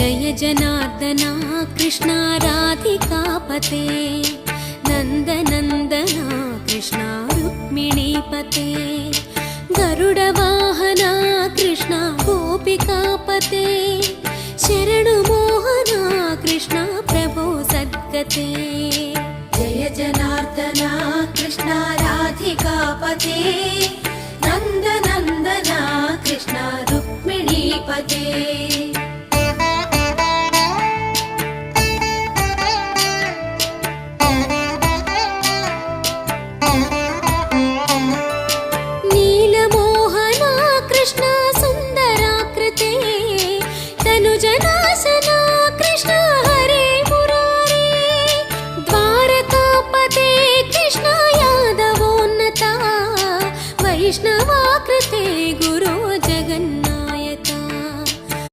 जय जनार्दना कृष्णा राधिकापते नन्दनन्दना कृष्णा रुक्मिणीपते गरुडवाहना कृष्णा गोपिकापते शरणुमोहना कृष्णा प्रभो सद्गते जय जनार्दना कृष्णा राधिकापते नन्दनन्दना कृष्णा रुक्मिणीपते कृष्णवा